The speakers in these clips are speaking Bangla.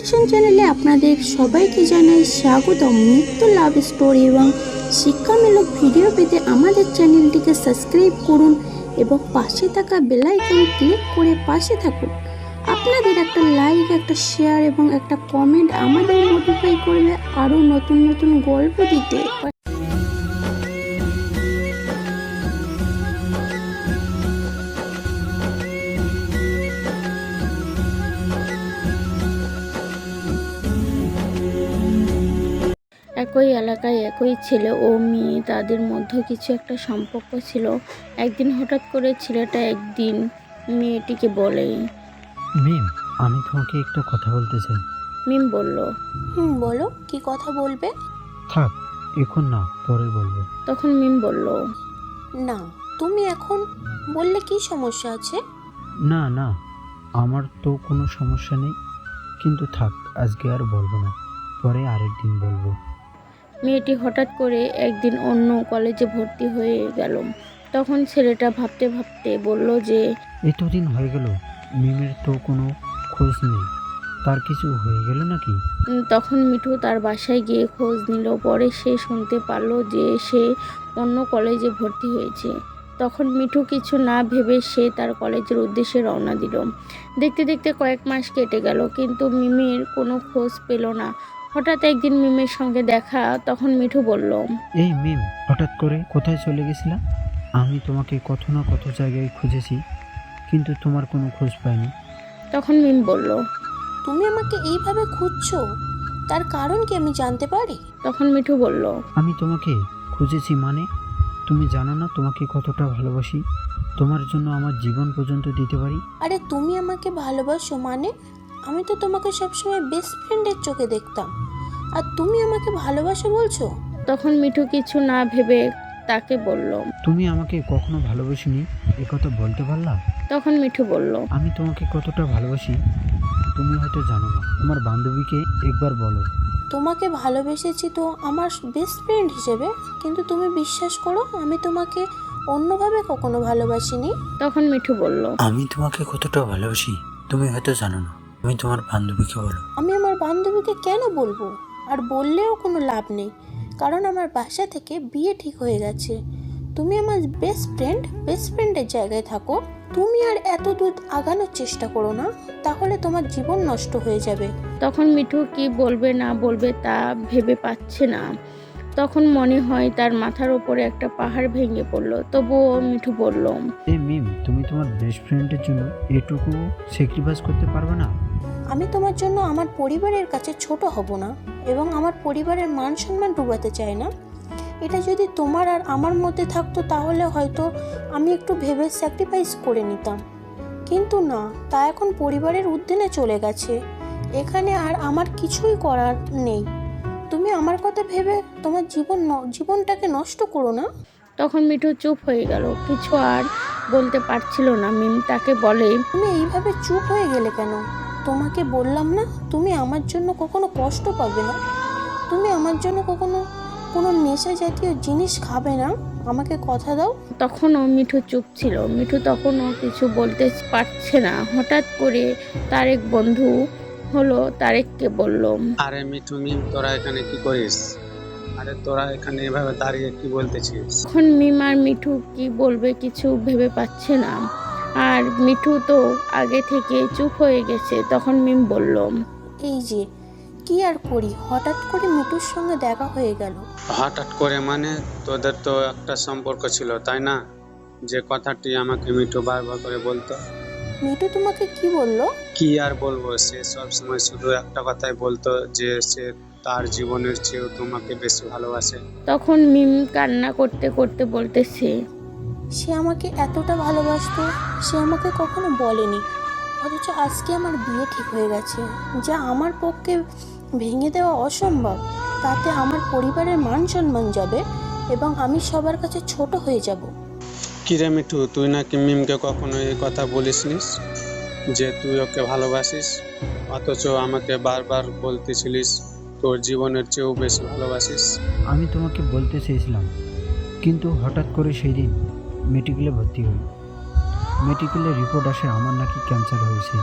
রিলেক্সেশন চ্যানেলে আপনাদের সবাইকে জানাই স্বাগতম। নিত্য লাভ স্টোরি এবং শিক্ষামূলক ভিডিও পেতে আমাদের চ্যানেলটিকে সাবস্ক্রাইব করুন এবং পাশে থাকা বেল আইকন ক্লিক করে পাশে থাকুন। আপনাদের একটা লাইক, একটা শেয়ার এবং একটা কমেন্ট আমাদের মোটিভেট করবে আরও নতুন নতুন গল্প দিতে। একই এলাকায় একই ছেলে ও মেয়ে, তাদের মধ্যে কিছু একটা সম্পর্ক ছিল। একদিন হঠাৎ করে ছেলেটা একদিন মেয়েটিকে বলে, মিম, আমি তোমাকে একটা কথা বলতে চাই। মিম বলল, বলো, কি কথা বলবে? থাক, এখন না, পরে বলবো। তখন মিম বলল, না, তুমি এখন বললে কি সমস্যা আছে? না না, আমার তো কোনো সমস্যা নেই, কিন্তু থাক, আজকে আর বলবো না, পরে আরেকদিন বলবো। মেয়েটি হঠাৎ করে একদিন অন্য কলেজে ভর্তি হয়ে গেল। তখন ছেলেটা ভাবতে ভাবতে বলল যে, এতদিন হয়ে গেল, মিমের তো কোনো খোঁজ নেই, তার কিছু হয়ে গেল নাকি? তখন মিঠু তার বাসায় গিয়ে খোঁজ নিল। পরে সে শুনতে পারল যে সে অন্য কলেজে ভর্তি হয়েছে। তখন মিঠু কিছু না ভেবে সে তার কলেজের উদ্দেশ্যে রওনা দিল। দেখতে দেখতে কয়েক মাস কেটে গেল, কিন্তু মিমের কোনো খোঁজ পেল না। হঠাৎ একদিন মিমের সঙ্গে দেখা। তখন মিঠু বলল, এই মিম, হঠাৎ করে কোথায় চলে গেছিলা? আমি তোমাকে কত না কত জায়গায় খুঁজেছি, কিন্তু তোমার কোনো খোঁজ পাইনি। তখন মিম বলল, তুমি আমাকে এইভাবে খুঁজছো, তার কারণ কি আমি জানতে পারি? তখন মিঠু বলল, আমি তোমাকে খুঁজেছি মানে? তুমি জানো না তোমাকে কতটা ভালোবাসি, তোমার জন্য আমার জীবন পর্যন্ত দিতে পারি। আরে তুমি আমাকে ভালোবাসো মানে? আমি তো তোমাকে সবসময় বেস্ট ফ্রেন্ডের চোখে দেখতাম, আর তুমি আমাকে ভালোবাসো বলছো? তখন মিঠু কিছু না ভেবে তাকে বলল, তুমি আমাকে কখনো ভালোবাসিনি, এ কথা বলতে পারলা? তখন মিঠু বলল, আমি তোমাকে কতটা ভালোবাসি তুমি হয়তো জানো না, তোমার বান্ধবীকে একবার বলো। তোমাকে ভালোবেসেছি তো আমার বেস্ট ফ্রেন্ড হিসেবে, কিন্তু তুমি বিশ্বাস করো আমি তোমাকে অন্যভাবে কখনো ভালোবাসিনি। তখন মিঠু বলল, আমি তোমাকে কতটা ভালোবাসি তুমি হয়তো জানো না, তুমি তোমার বান্ধবীকে বলো। আমি আমার বান্ধবীকে কেন বলবো? আর বললেও কোনো লাভ নেই, কারণ আমার বাসা থেকে বিয়ে ঠিক হয়ে গেছে। তুমি আমার বেস্ট ফ্রেন্ডের জায়গায় থাকো। তুমি আর এত দূর আগানোর চেষ্টা করো না, তাহলে তোমার জীবন নষ্ট হয়ে যাবে। তখন মিঠু কি বলবে না বলবে তা ভেবে পাচ্ছে না। তখন মনে হয় তার মাথার উপরে একটা পাহাড় ভেঙে পড়লো। তবুও মিঠু বলল, এই মিম, তুমি তোমার বেস্ট ফ্রেন্ডের জন্য এটুকু স্যাক্রিফাইস করতে পারবে না? আমি তোমার জন্য আমার পরিবারের কাছে ছোট হব না, এবং আমার পরিবারের মান সম্মান ডুবাতে চাই না। এটা যদি তোমার আর আমার মধ্যে থাকতো তাহলে হয়তো আমি একটু ভেবে স্যাক্রিফাইস করে নিতাম, কিন্তু না, তা এখন পরিবারের উদ্যানে চলে গেছে। এখানে আর আমার কিছুই করার নেই। তুমি আমার কথা ভেবে তোমার জীবনটাকে নষ্ট করো না। তখন মিঠু চুপ হয়ে গেল, কিছু আর বলতে পারছিল না। মিম তাকে বলে, তুমি এইভাবে চুপ হয়ে গেলে কেন? তোমাকে বললাম না তুমি আমার জন্য কখনো কষ্ট পাবে না, তুমি আমার জন্য কখনো কোনো নেশা জাতীয় জিনিস খাবে না, আমাকে কথা দাও। তখনও মিঠু চুপ ছিল। মিঠু তখনও কিছু বলতে পারছে না। হঠাৎ করে তার এক বন্ধু হলো তারেককে বলল, আরে মিঠু, মিম, তোরা এখানে কি করিস? আরে তোরা এখানে এভাবে দাঁড়িয়ে কি বলতেছিস? তখন মিম আর মিঠু কি বলবে কিছু ভেবে পাচ্ছে না, আর মিঠু তো আগে থেকে চুপ হয়ে গেছে। তখন মিম বলল, এই যে কি আর করি, হঠাৎ করে মিঠুর সঙ্গে দেখা হয়ে গেল। হঠাৎ করে মানে? তোদের তো একটা সম্পর্ক ছিল, তাই না? যে কথাটি আমাকে মিঠু বারবার করে বলতো। মিঠু তোমাকে কি বললো? কি আর বলবো, সে সব সময় শুধু একটা কথাই বলতো, যে সে তার জীবনের চেয়েও তোমাকে বেশি ভালোবাসে। তখন মিম কান্না করতে করতে বলতেছে, সে আমাকে এতটা ভালোবাসতো, সে আমাকে কখনো বলেনি, অথচ আজকে আমার বিয়ে ঠিক হয়ে গেছে, যা আমার পক্ষে ভেঙে দেওয়া অসম্ভব। তাতে আমার পরিবারের মান সম্মান যাবে এবং আমি সবার কাছে ছোট হয়ে যাব। কিরে মিঠু, তুই নাকি মিমকে কখনো এই কথা বলিসনিস যে তুই ওকে ভালোবাসিস, অথচ আমাকে বারবার বলতেছিলিস তোর জীবনের চেয়েও বেশি ভালোবাসিস। আমি তোমাকে বলতে চেয়েছিলাম, কিন্তু হঠাৎ করে সেই দিন মেডিকেলে ভর্তি হই। মেডিকেলের রিপোর্ট আসে আমার নাকি ক্যান্সার হয়েছে,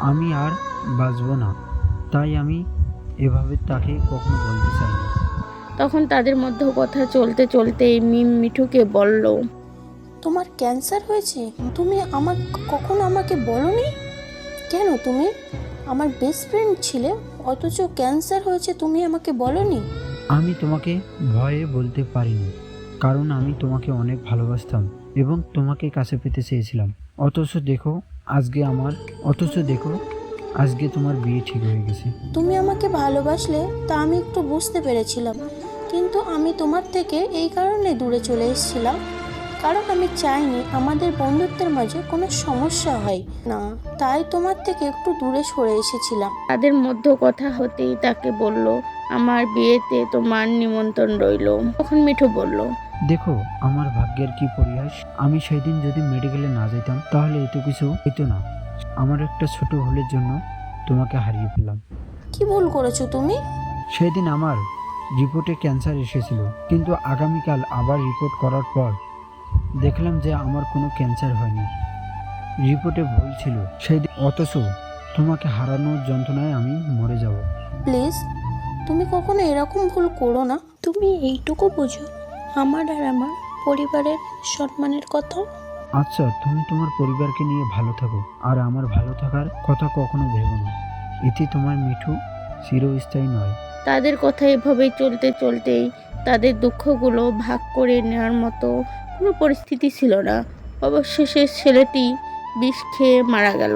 আমি আর বাঁচব না। তাই আমি এভাবে তাকে কখনো বলতে চাই না। তখন তাদের মধ্যে কথা চলতে চলতেই মিম মিঠুকে বলল, তোমার ক্যান্সার হয়েছে? তুমি কখনো আমাকে বলোনি কেন? তুমি আমার বেস্ট ফ্রেন্ড ছিলে, অথচ ক্যান্সার হয়েছে তুমি আমাকে বলোনি। আমি তোমাকে ভয়ে বলতে পারিনি, কারণ আমি তোমাকে অনেক ভালোবাসতাম এবং তোমাকে কাছে পেতে চেয়েছিলাম। অথচ দেখো আজকে তোমার বিয়ে ঠিক হয়ে গেছে। তুমি আমাকে ভালোবাসলে তা আমি একটু বুঝতে পেরেছিলাম, কিন্তু আমি তোমার থেকে এই কারণে দূরে চলে এসেছিলাম, কারণ আমি চাইনি আমাদের বন্ধুত্বের মাঝে কোনো সমস্যা হয় না, তাই তোমার থেকে একটু দূরে সরে এসেছিলাম। তাদের মধ্যে কথা হতেই তাকে বলল, আমার বিয়েতে তোমার নিমন্ত্রণ রইল। তখন মিঠু বলল, দেখো আমার ভাগ্যের কি পরিহাস, আমি সেই দিন যদি মেডিকেলে না যেতাম তাহলে এত কিছু হতো না। আমার একটা ছোট ভুলের জন্য তোমাকে হারিয়ে ফেললাম। কি ভুল করেছো তুমি? সেই দিন আমার রিপোর্টে ক্যান্সার এসেছিল, কিন্তু আগামীকাল আবার রিপোর্ট করার পর দেখলাম যে আমার কোনো ক্যান্সার হয়নি। রিপোর্টে ভুল ছিল সেই দিন, অথচ তোমাকে হারানোর যন্ত্রণায় আমি মরে যাব। প্লিজ, তুমি কখনো এরকম ভুল করো না। তুমি এইটুকু বোঝো আমার আর আমার পরিবারের সম্মানের কথা। আচ্ছা, তুমি তোমার পরিবারকে নিয়ে ভালো থাকো, আর আমার ভালো থাকার কথা কখনো ভেবো না। এতে তোমার মিঠু চিরস্থায়ী নয়। তাদের কথা এভাবেই চলতে চলতেই তাদের দুঃখগুলো ভাগ করে নেওয়ার মতো কোনো পরিস্থিতি ছিল না। অবশেষে ছেলেটি বিষ খেয়ে মারা গেল।